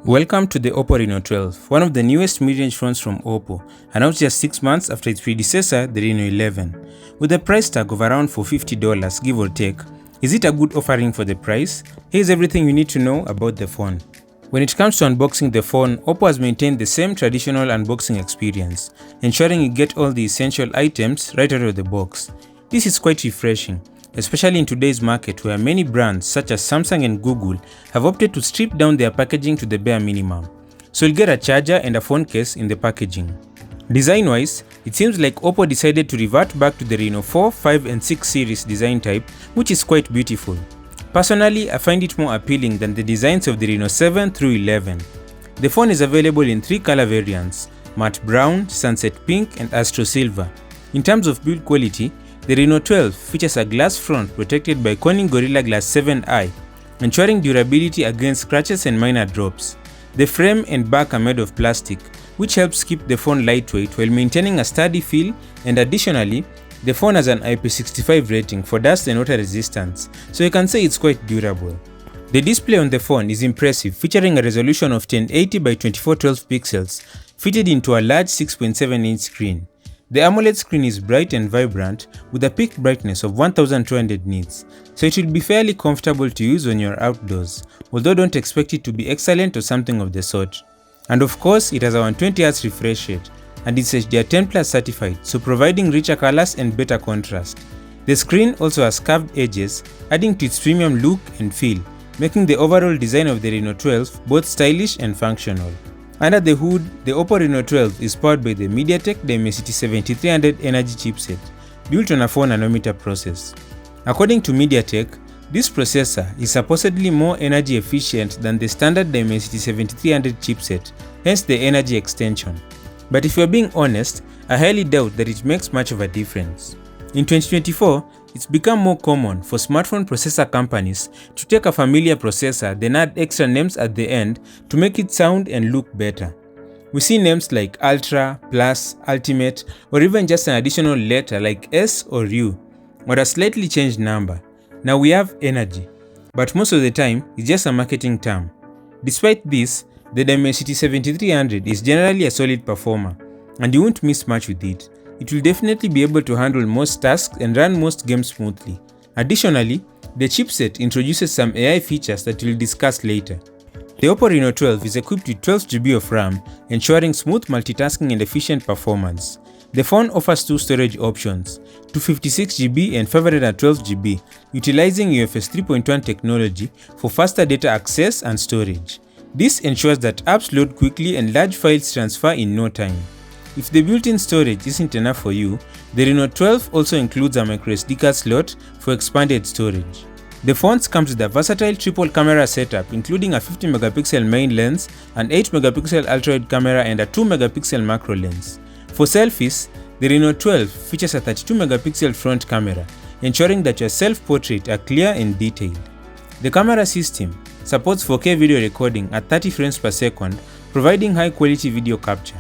Welcome to the Oppo Reno 12, one of the newest mid-range phones from Oppo, announced just 6 months after its predecessor, the Reno 11. With a price tag of around $450, give or take, is it a good offering for the price? Here's everything you need to know about the phone. When it comes to unboxing the phone, Oppo has maintained the same traditional unboxing experience, ensuring you get all the essential items right out of the box. This is quite refreshing, especially in today's market where many brands such as Samsung and Google have opted to strip down their packaging to the bare minimum. So you'll get a charger and a phone case in the packaging. Design-wise, it seems like Oppo decided to revert back to the Reno 4, 5 and 6 series design type, which is quite beautiful. Personally, I find it more appealing than the designs of the Reno 7 through 11. The phone is available in 3 color variants: matte brown, sunset pink and astro silver. In terms of build quality, the Reno 12 features a glass front protected by Corning Gorilla Glass 7i, ensuring durability against scratches and minor drops. The frame and back are made of plastic, which helps keep the phone lightweight while maintaining a sturdy feel, and additionally, the phone has an IP65 rating for dust and water resistance, so you can say it's quite durable. The display on the phone is impressive, featuring a resolution of 1080 by 2412 pixels, fitted into a large 6.7-inch screen. The AMOLED screen is bright and vibrant with a peak brightness of 1200 nits, so it will be fairly comfortable to use when you're outdoors, although don't expect it to be excellent or something of the sort. And of course, it has a 120Hz refresh rate, and it's HDR10 Plus certified, so providing richer colors and better contrast. The screen also has curved edges, adding to its premium look and feel, making the overall design of the Reno 12 both stylish and functional. Under the hood, the Oppo Reno 12 is powered by the MediaTek Dimensity 7300 Energy chipset, built on a 4nm process. According to MediaTek, this processor is supposedly more energy efficient than the standard Dimensity 7300 chipset, hence the energy extension. But if you're being honest, I highly doubt that it makes much of a difference. In 2024, it's become more common for smartphone processor companies to take a familiar processor then add extra names at the end to make it sound and look better. We see names like Ultra, Plus, Ultimate, or even just an additional letter like S or U, or a slightly changed number. Now we have Energy, but most of the time it's just a marketing term. Despite this, the Dimensity 7300 is generally a solid performer, and you won't miss much with it. It will definitely be able to handle most tasks and run most games smoothly. Additionally, the chipset introduces some AI features that we'll discuss later. The Oppo Reno 12 is equipped with 12GB of RAM, ensuring smooth multitasking and efficient performance. The phone offers 2 storage options, 256GB and 512GB, utilizing UFS 3.1 technology for faster data access and storage. This ensures that apps load quickly and large files transfer in no time. If the built-in storage isn't enough for you, the Reno 12 also includes a microSD card slot for expanded storage. The phone comes with a versatile triple camera setup, including a 50MP main lens, an 8MP ultra-wide camera and a 2MP macro lens. For selfies, the Reno 12 features a 32MP front camera, ensuring that your self-portrait are clear and detailed. The camera system supports 4K video recording at 30 frames per second, providing high-quality video capture.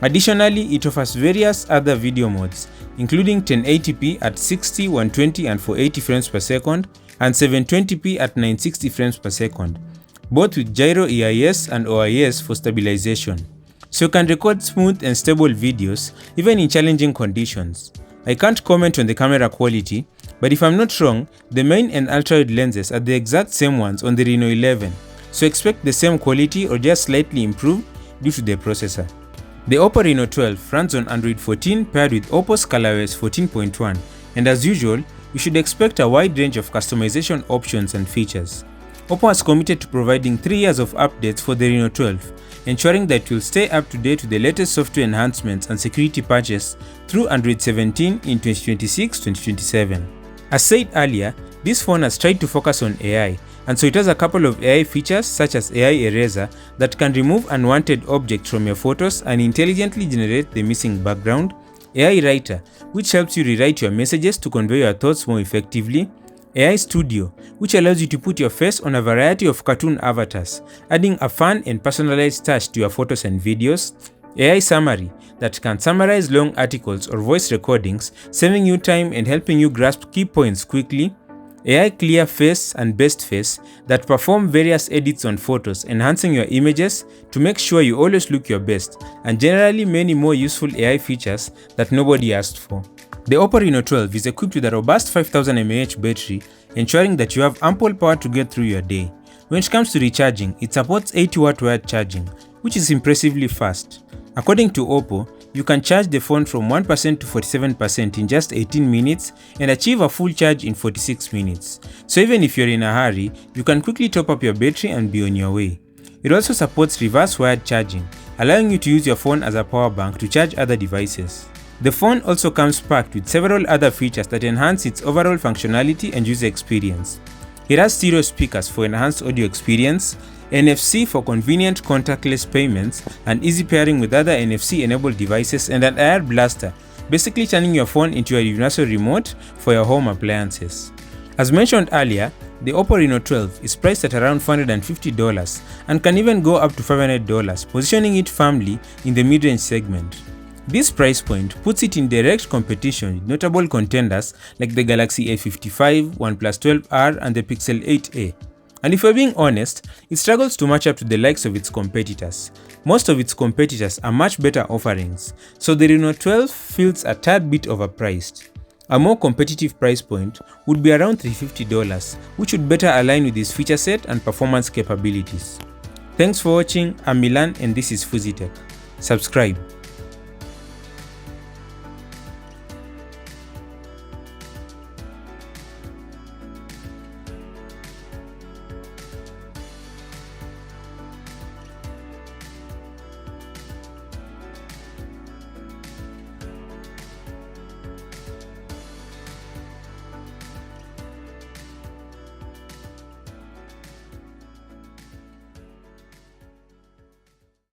Additionally, it offers various other video modes, including 1080p at 60, 120 and 480 frames per second, and 720p at 960 frames per second, both with gyro EIS and OIS for stabilization. So you can record smooth and stable videos, even in challenging conditions. I can't comment on the camera quality, but if I'm not wrong, the main and ultra-wide lenses are the exact same ones on the Reno 11, so expect the same quality or just slightly improved due to the processor. The Oppo Reno 12 runs on Android 14 paired with Oppo's ColorOS 14.1, and as usual, you should expect a wide range of customization options and features. Oppo has committed to providing 3 years of updates for the Reno 12, ensuring that you'll stay up to date with the latest software enhancements and security patches through Android 17 in 2026-2027. As said earlier, this phone has tried to focus on AI, and so it has a couple of AI features such as AI Eraser that can remove unwanted objects from your photos and intelligently generate the missing background, AI Writer, which helps you rewrite your messages to convey your thoughts more effectively, AI Studio, which allows you to put your face on a variety of cartoon avatars, adding a fun and personalized touch to your photos and videos, AI Summary, that can summarize long articles or voice recordings, saving you time and helping you grasp key points quickly, AI Clear Face and Best Face that perform various edits on photos, enhancing your images to make sure you always look your best, and generally many more useful AI features that nobody asked for. The Oppo Reno 12 is equipped with a robust 5000 mAh battery, ensuring that you have ample power to get through your day. When it comes to recharging, it supports 80W wired charging, which is impressively fast. According to Oppo, you can charge the phone from 1% to 47% in just 18 minutes and achieve a full charge in 46 minutes. So even if you're in a hurry, you can quickly top up your battery and be on your way. It also supports reverse wired charging, allowing you to use your phone as a power bank to charge other devices. The phone also comes packed with several other features that enhance its overall functionality and user experience. It has stereo speakers for enhanced audio experience, NFC for convenient contactless payments and easy pairing with other NFC-enabled devices, and an AR blaster, basically turning your phone into a universal remote for your home appliances. As mentioned earlier, the Oppo Reno 12 is priced at around $450 and can even go up to $500, positioning it firmly in the mid-range segment. This price point puts it in direct competition with notable contenders like the Galaxy A55, OnePlus 12R and the Pixel 8a. And if we're being honest, it struggles to match up to the likes of its competitors. Most of its competitors are much better offerings, so the Reno 12 feels a tad bit overpriced. A more competitive price point would be around $350, which would better align with its feature set and performance capabilities. Thanks for watching, I'm Milan and this is Fuzitech. Subscribe.